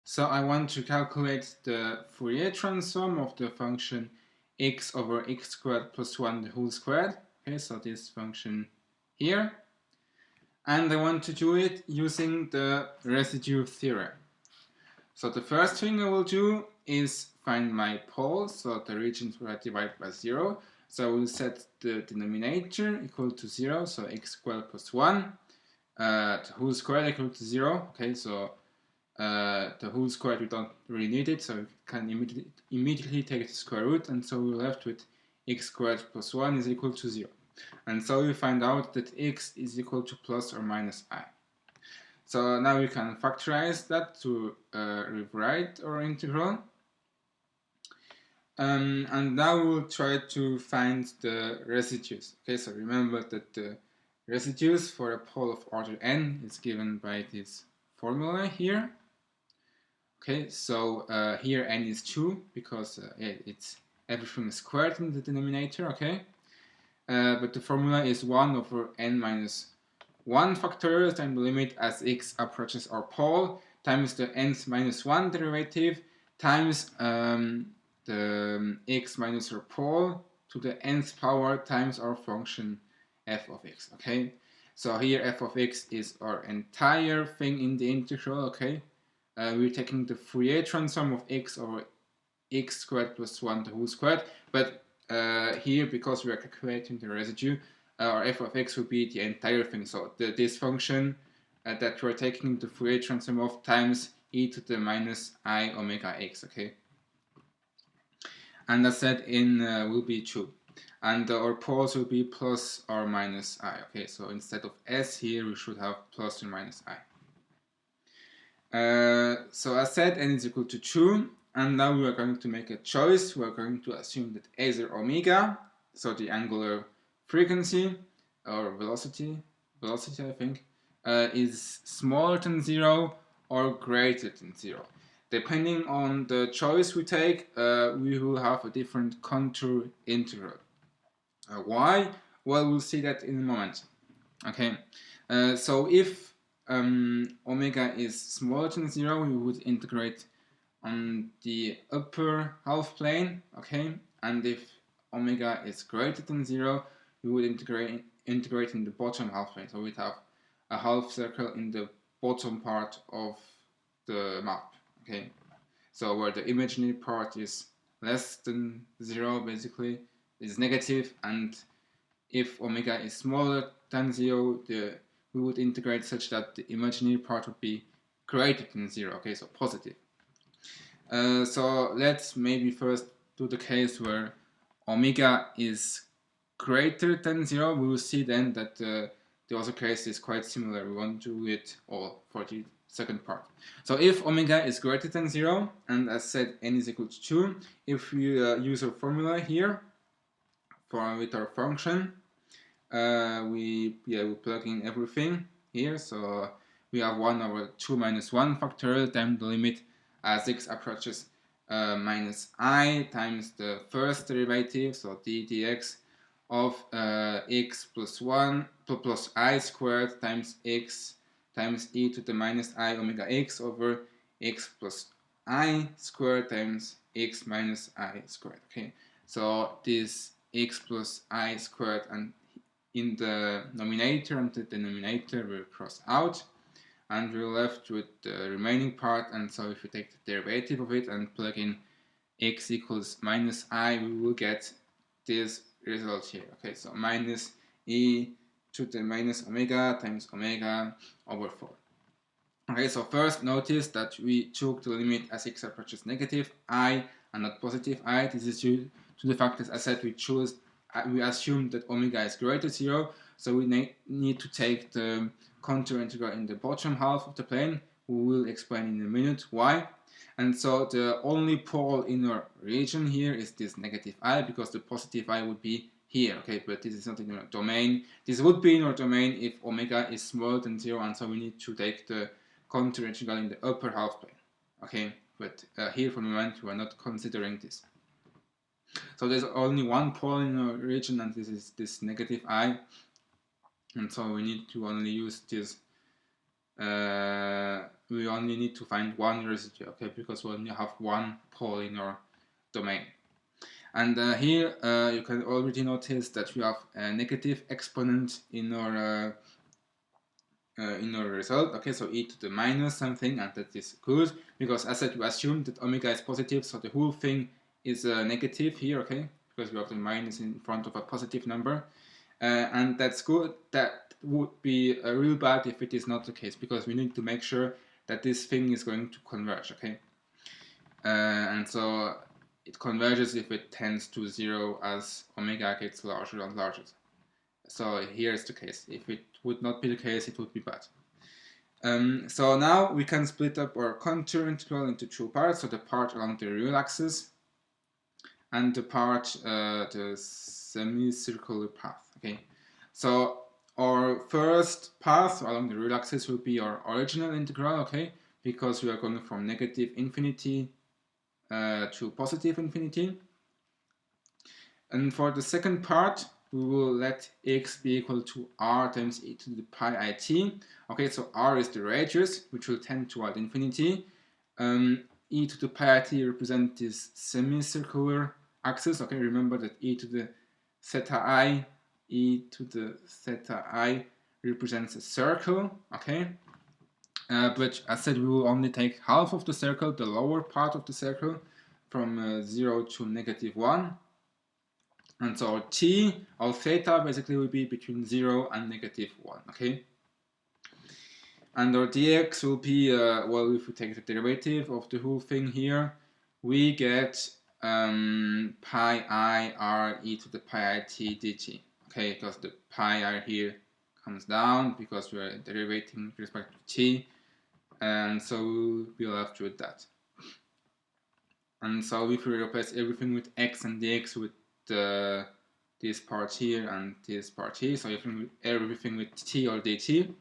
So I want to calculate the Fourier transform of the function x over x squared plus 1 the whole squared. Okay, so this function here. And I want to do it using the residue theorem. So the first thing I will do is find my poles, so the regions where I divide by 0. So I will set the denominator equal to 0, so x squared plus 1, the whole squared equal to 0. Okay, so the whole squared, we don't really need it, so we can immediately take the square root, and so we're left with x squared plus 1 is equal to 0. And so we find out that x is equal to plus or minus I. So now we can factorize that to rewrite our integral. And now we'll try to find the residues. Okay, so remember that the residues for a pole of order n is given by this formula here. Okay, so here n is 2 because it's everything is squared in the denominator, okay? But the formula is 1 over n minus 1 factorial times the limit as x approaches our pole times the nth minus 1 derivative times the x minus our pole to the nth power times our function f of x, okay? So here f of x is our entire thing in the integral, okay? We're taking the Fourier transform of x over x squared plus 1 the whole squared, but here, because we are calculating the residue, our f of x will be the entire thing. So this function that we're taking the Fourier transform of times e to the minus I omega x, okay? And as said, in will be 2. And our poles will be plus or minus I, okay? So instead of s here, we should have plus or minus I. So as said, n is equal to 2, and now we are going to make a choice. We are going to assume that either omega, so the angular frequency or velocity I think, is smaller than 0 or greater than 0. Depending on the choice we take, we will have a different contour integral. Why? Well, we'll see that in a moment. Okay, so if omega is smaller than 0, we would integrate on the upper half plane, okay? And if omega is greater than 0, we would integrate in the bottom half plane. So we'd have a half circle in the bottom part of the map, okay? So where the imaginary part is less than 0, basically, is negative, and if omega is smaller than 0, we would integrate such that the imaginary part would be greater than 0, okay, so positive. So let's maybe first do the case where omega is greater than 0. We will see then that the other case is quite similar. We won't do it all for the second part. So if omega is greater than 0, and as said n is equal to 2, if we use our formula here with our function, we plug in everything here. So we have 1 over 2 minus 1 factorial times the limit as x approaches minus I times the first derivative, so d dx of x plus 1 plus I squared times x times e to the minus I omega x over x plus I squared times x minus I squared, okay? So this x plus I squared and in the numerator and the denominator will cross out, and we're left with the remaining part. And so if we take the derivative of it and plug in x equals minus I, we will get this result here, okay? So minus e to the minus omega times omega over 4. Okay, so first notice that we took the limit as x approaches negative I and not positive I. This is due to the fact that, as I said, we assume that omega is greater than 0, so we need to take the contour integral in the bottom half of the plane. We will explain in a minute why. And so the only pole in our region here is this negative I, because the positive I would be here, okay? But this is not in our domain. This would be in our domain if omega is smaller than 0, and so we need to take the contour integral in the upper half plane, okay? But here for the moment we are not considering this. So there's only one pole in our region, and this is this negative I, and so we need to only use this we only need to find one residue, okay, because we only have one pole in our domain. And here you can already notice that we have a negative exponent in our result. Okay, so e to the minus something, and that is good because as I said, we assume that omega is positive, so the whole thing is negative here. Okay, because we have the minus in front of a positive number, and that's good. That would be real bad if it is not the case, because we need to make sure that this thing is going to converge. Okay, and so it converges if it tends to 0 as omega gets larger and larger. So here is the case. If it would not be the case, it would be bad. So now we can split up our contour integral into two parts. So the part along the real axis and the part, the semicircular path. Okay. So our first path along the real axis will be our original integral. Okay, because we are going from negative infinity to positive infinity. And for the second part, we will let x be equal to r times e to the pi I t. Okay, so r is the radius, which will tend toward infinity. E to the pi I t represents this semicircular axis. Okay, remember that e to the theta I represents a circle. Okay, but as said, we will only take half of the circle, the lower part of the circle, from 0 to -1. And so t, or theta, basically will be between 0 and -1, okay? And our dx will be, well, if we take the derivative of the whole thing here, we get pi I r e to the pi I t dt, okay? Because the pi r here comes down because we are derivating with respect to t, and so we'll be left with that. And so if we replace everything with x and dx with this part here and this part here, so everything with t or dt,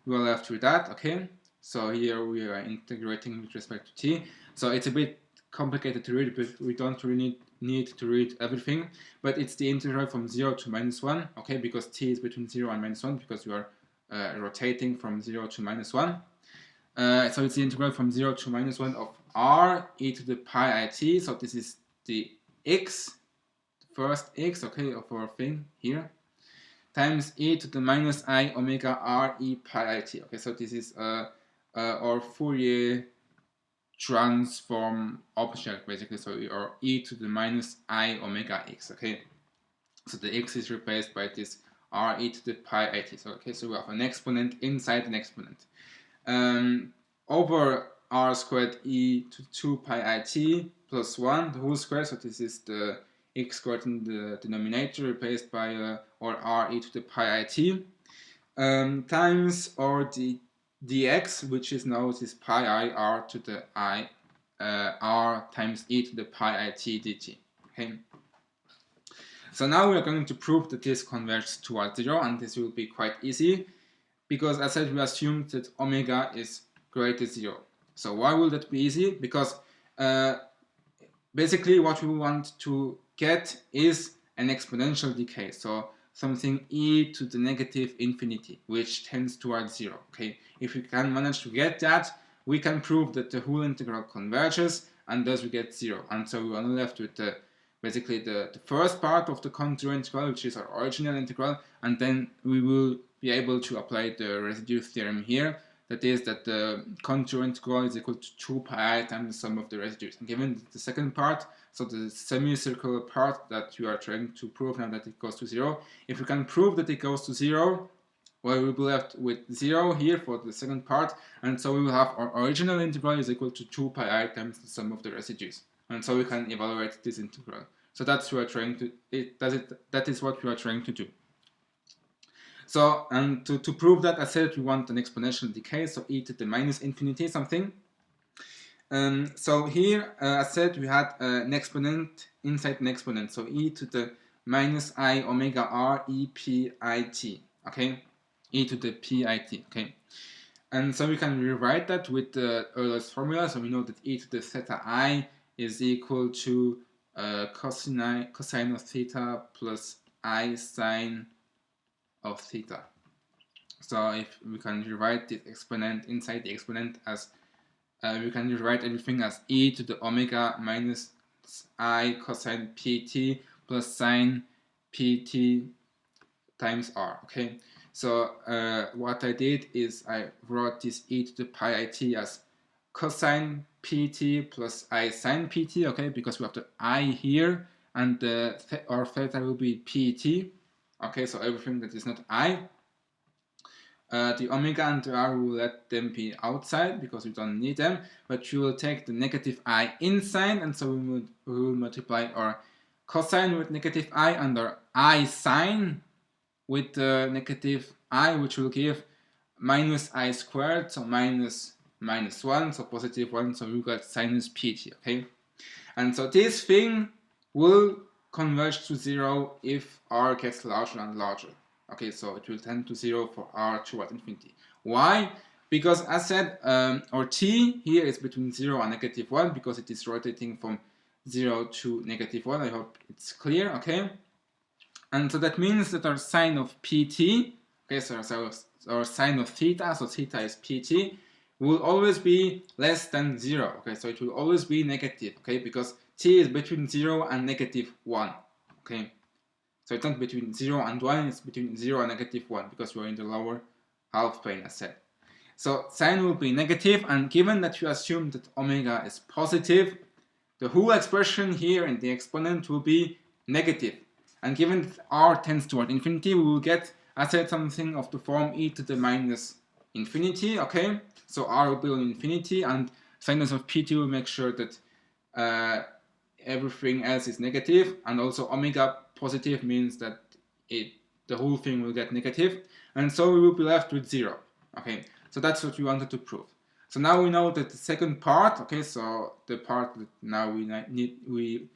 we are left with that, okay? So here we are integrating with respect to t. So it's a bit complicated to read, but we don't really need to read everything. But it's the integral from 0 to -1, okay? Because t is between 0 and -1, because we are rotating from 0 to -1. So it's the integral from 0 to -1 of r e to the pi I t. So this is the x, first x, okay, of our thing here, times e to the minus I omega r e pi I t. Okay, so this is our Fourier transform object, basically. So our e to the minus I omega x. Okay, so the x is replaced by this r e to the pi I t. So okay, so we have an exponent inside an exponent. Over r squared e to 2 pi I t plus 1, the whole square. So this is the x squared in the denominator replaced by or r e to the pi I t times or the dx, which is now this pi I r to the I r times e to the pi I t dt. Okay. So now we are going to prove that this converges towards 0, and this will be quite easy because as I said, we assume that omega is greater than 0. So why will that be easy? Because basically what we want to get is an exponential decay, so something e to the negative infinity, which tends towards 0. Okay, if we can manage to get that, we can prove that the whole integral converges, and thus we get 0. And so we are left with basically the first part of the contour integral, which is our original integral, and then we will be able to apply the residue theorem here. That is that the contour integral is equal to 2 pi times the sum of the residues. And given the second part, so the semicircular part that you are trying to prove now that it goes to 0, if we can prove that it goes to 0, well, we'll be left with 0 here for the second part, and so we will have our original integral is equal to 2 pi times the sum of the residues. And so we can evaluate this integral. So that's what we are trying to, that is what we are trying to do. So, and to prove that, I said we want an exponential decay, so e to the minus infinity something. So here, I said we had an exponent inside an exponent, so e to the minus I omega r e p I t, okay? E to the p I t, okay? And so we can rewrite that with the Euler's formula, so we know that e to the theta I is equal to cosine of theta plus I sine of theta. So if we can rewrite this exponent inside the exponent as we can rewrite everything as e to the omega minus I cosine pt plus sine pt times r. Okay, so what I did is I wrote this e to the pi it as cosine pt plus I sine pt, okay, because we have the I here, and our theta will be pt, okay, so everything that is not I. The omega and the r, will let them be outside because we don't need them, but we will take the negative I inside, and so we will multiply our cosine with negative I and our I sine with the negative I, which will give minus I squared, so minus 1, so positive 1, so we got sinus pt, okay? And so this thing will converge to 0 if r gets larger and larger. Okay, so it will tend to 0 for r towards infinity. Why? Because as said, our t here is between 0 and negative 1 because it is rotating from 0 to negative 1. I hope it's clear, okay? And so that means that our sine of pt, okay, so our sine of theta, so theta is pt, will always be less than 0, okay, so it will always be negative, okay, because t is between 0 and negative 1, okay, so it's not between 0 and 1, it's between 0 and negative 1, because we're in the lower half plane, as said. So sine will be negative, and given that you assume that omega is positive, the whole expression here in the exponent will be negative. And given that r tends toward infinity, we will get, I said, something of the form e to the minus infinity, okay? So r will be on infinity, and sinus of pt will make sure that everything else is negative, and also omega positive means that the whole thing will get negative, and so we will be left with 0, okay? So that's what we wanted to prove. So now we know that the second part, okay, so the part that now we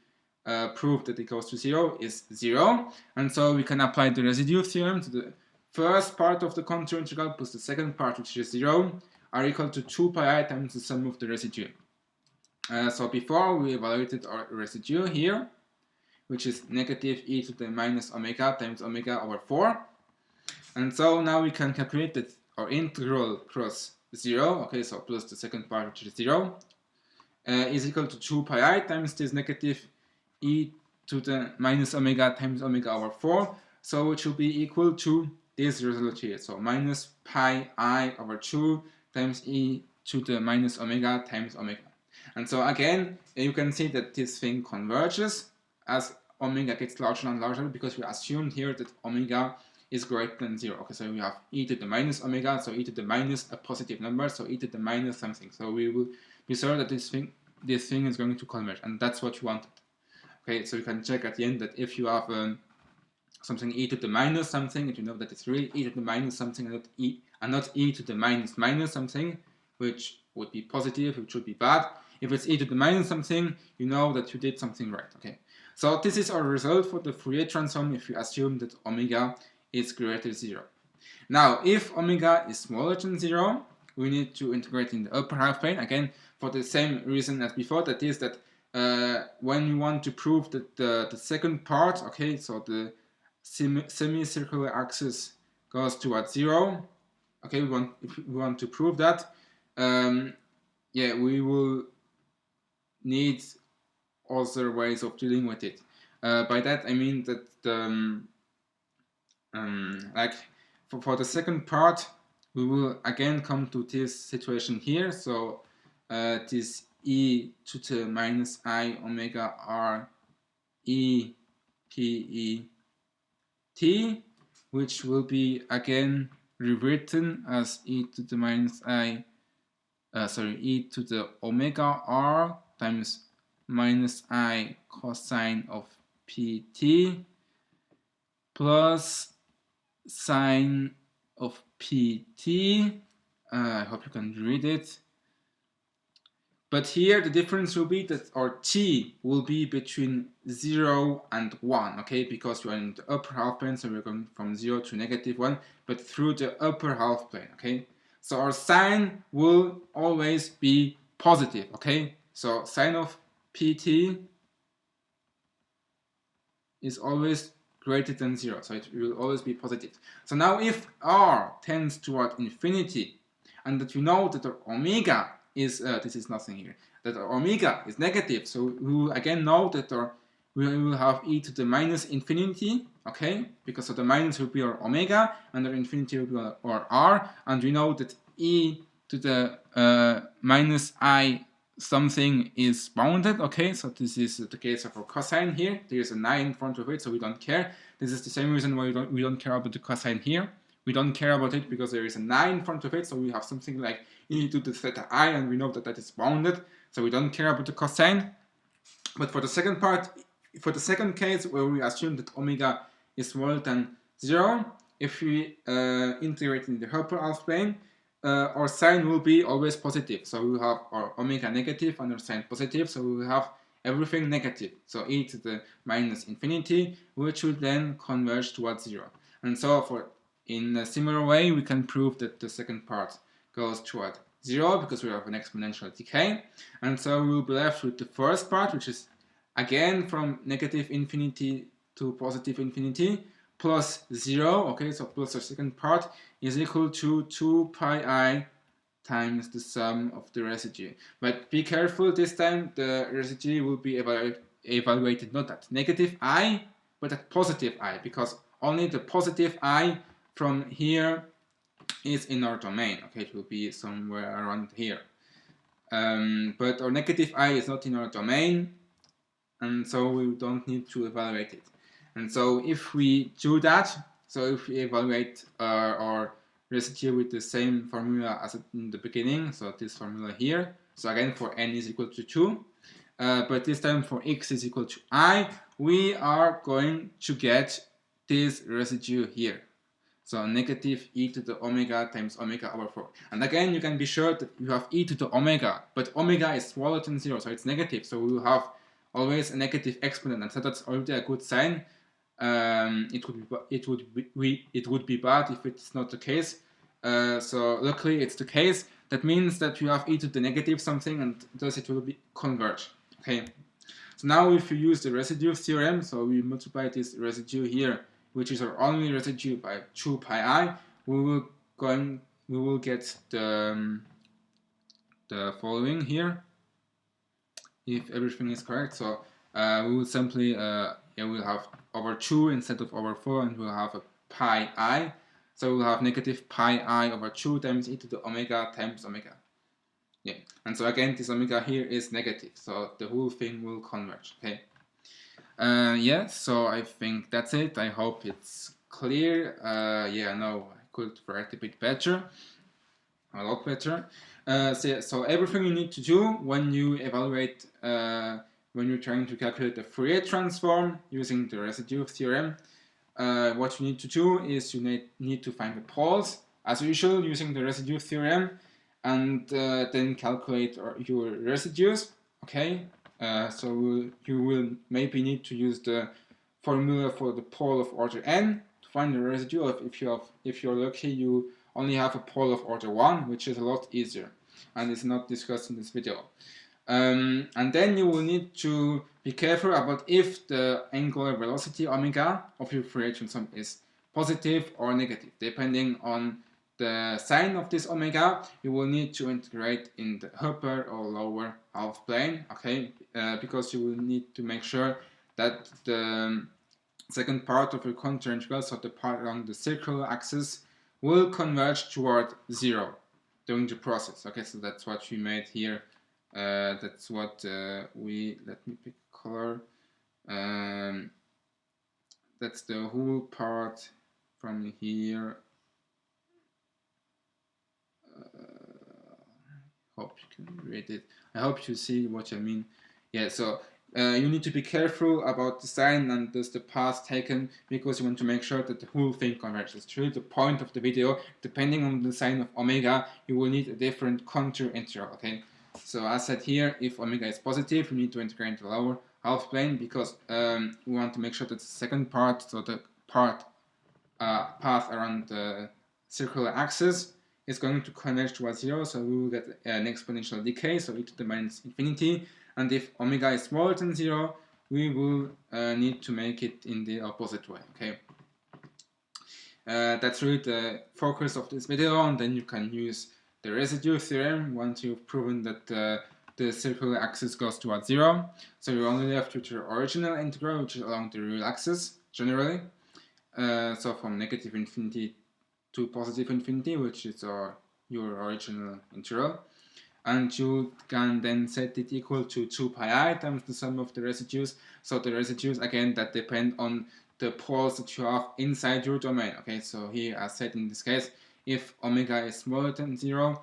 prove that it goes to 0 is 0, and so we can apply the residue theorem to the first part of the contour integral plus the second part, which is 0, are equal to 2 pi I times the sum of the residue. So before we evaluated our residue here, which is negative e to the minus omega times omega over 4, and so now we can calculate that our integral cross 0, okay, so plus the second part, which is 0, is equal to 2 pi I times this negative e to the minus omega times omega over 4, so it will be equal to this result here, so minus pi I over 2 times e to the minus omega times omega. And so again, you can see that this thing converges as omega gets larger and larger, because we assumed here that omega is greater than 0. Okay, so we have e to the minus omega, so e to the minus a positive number, so e to the minus something. So we will be sure that this thing is going to converge, and that's what you wanted. Okay, so you can check at the end that if you have something e to the minus something, and you know that it's really e to the minus something and not e to the minus something, which would be positive, which would be bad. If it's e to the minus something, you know that you did something right. Okay, so this is our result for the Fourier transform if you assume that omega is greater than 0. Now, if omega is smaller than 0, we need to integrate in the upper half plane, again, for the same reason as before, that is that when we want to prove that the second part, okay, so the semicircular axis goes towards 0, okay, if we want to prove that, yeah, we will need other ways of dealing with it. By that I mean that like for the second part, we will again come to this situation here. So this e to the minus I omega r e p e t, which will be again rewritten as e to the minus I, e to the omega r times minus I cosine of pt plus sine of pt. I hope you can read it. But here the difference will be that our t will be between 0 and 1, okay, because we're in the upper half plane, so we're going from 0 to negative 1, but through the upper half plane, okay. So our sine will always be positive, okay. So sine of pt is always greater than 0, so it will always be positive. So now if r tends toward infinity, and that we know that our omega is, this is nothing here, that our omega is negative, so we will again know that we will have e to the minus infinity, okay, because so the minus will be our omega, and our infinity will be our r, and we know that e to the minus I something is bounded, okay, so this is the case of our cosine here. There is an I in front of it, so we don't care. This is the same reason why we don't care about the cosine here. We don't care about it because there is an I in front of it, so we have something like e to the theta I, and we know that that is bounded, so we don't care about the cosine. But for the second part, for the second case where we assume that omega is smaller than 0, if we integrate in the upper half plane, our sign will be always positive. So we will have our omega negative and our sign positive, so we will have everything negative. So e to the minus infinity, which will then converge towards 0. And so in a similar way, we can prove that the second part goes toward 0 because we have an exponential decay. And so we will be left with the first part, which is again from negative infinity to positive infinity, plus 0, okay, so plus our second part is equal to 2 pi I times the sum of the residue. But be careful, this time the residue will be evaluated not at negative I, but at positive I, because only the positive I from here is in our domain, okay, it will be somewhere around here. But our negative I is not in our domain, and so we don't need to evaluate it. And so if we do that, so if we evaluate our residue with the same formula as in the beginning, so this formula here, so again for n is equal to 2, but this time for x is equal to I, we are going to get this residue here. So negative e to the omega times omega over 4. And again, you can be sure that you have e to the omega, but omega is smaller than 0, so it's negative, so we will have always a negative exponent, and so that's already a good sign. It would be bad if it's not the case. So luckily it's the case. That means that you have e to the negative something, and thus it will be converge. Okay. So now if you use the residue theorem, so we multiply this residue here, which is our only residue, by 2 pi I, we will get the following here, if everything is correct. So we will simply we'll have over 2 instead of over 4, and we'll have a pi I. So we'll have negative pi I over 2 times e to the omega times omega. Yeah, and so again this omega here is negative, so the whole thing will converge. Okay. Yeah, so I think that's it. I hope it's clear. Yeah, no, I could write a bit better, a lot better. So everything you need to do when you evaluate, when you're trying to calculate the Fourier transform using the residue theorem, what you need to do is you need to find the poles, as usual, using the residue theorem, and then calculate your residues. Okay. So you will maybe need to use the formula for the pole of order n to find the residue. If you're lucky, you only have a pole of order 1, which is a lot easier, and it's not discussed in this video. And then you will need to be careful about if the angular velocity omega of your Fourier transform is positive or negative. Depending on the sign of this omega, you will need to integrate in the upper or lower half plane, okay, because you will need to make sure that the second part of your contour integral, so the part along the circular axis, will converge toward 0 during the process. Okay, so that's what we made here. That's what let me pick color. That's the whole part from here. Hope you can read it. I hope you see what I mean. Yeah, so you need to be careful about the sign and thus the path taken, because you want to make sure that the whole thing converges. It's really the point of the video. Depending on the sign of omega, you will need a different contour integral. Okay, so as said here, if omega is positive, you need to integrate into the lower half plane, because we want to make sure that the second part, so the path around the circular axis, is going to converge towards 0, so we will get an exponential decay, so e to the minus infinity. And if omega is smaller than 0, we will need to make it in the opposite way. Okay, that's really the focus of this video, and then you can use the residue theorem once you've proven that the circular axis goes towards 0. So you're only left with your original integral, which is along the real axis generally. So from negative infinity to positive infinity, which is your original integral. And you can then set it equal to 2 pi I times the sum of the residues. So the residues, again, that depend on the poles that you have inside your domain. Okay, so here, as said in this case, if omega is smaller than 0,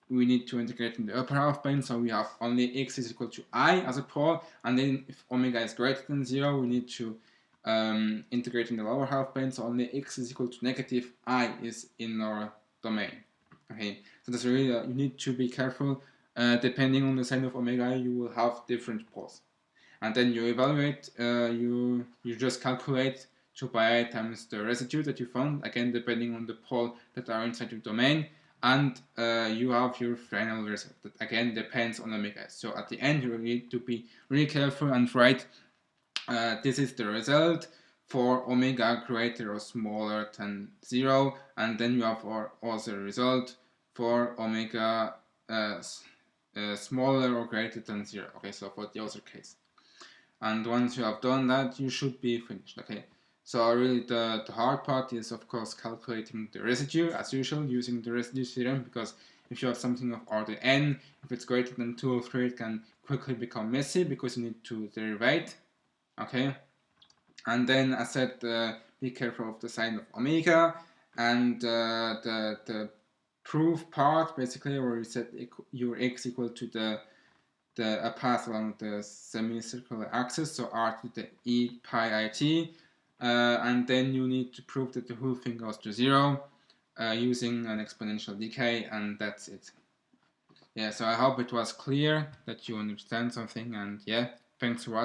we need to integrate in the upper half plane, so we have only x is equal to I as a pole, and then if omega is greater than 0, we need to integrate in the lower half plane, so only x is equal to negative I is in our domain. Okay, so that's really, you need to be careful. Depending on the sign of omega, you will have different poles. And then you evaluate, you just calculate 2 pi I times the residue that you found, again depending on the pole that are inside your domain, and you have your final result that again depends on omega. So at the end you need to be really careful and write this is the result for omega greater or smaller than 0, and then you have also a result for omega smaller or greater than 0. Okay, so for the other case. And once you have done that, you should be finished. Okay, so really the hard part is of course calculating the residue as usual using the residue theorem, because if you have something of order n, if it's greater than 2 or 3, it can quickly become messy because you need to derivate. Okay, and then I said be careful of the sign of omega, and the proof part basically, where you set your x equal to a path along the semicircular axis, so r to the e pi I t, and then you need to prove that the whole thing goes to 0 using an exponential decay, and that's it. Yeah, so I hope it was clear, that you understand something, and yeah, thanks for watching.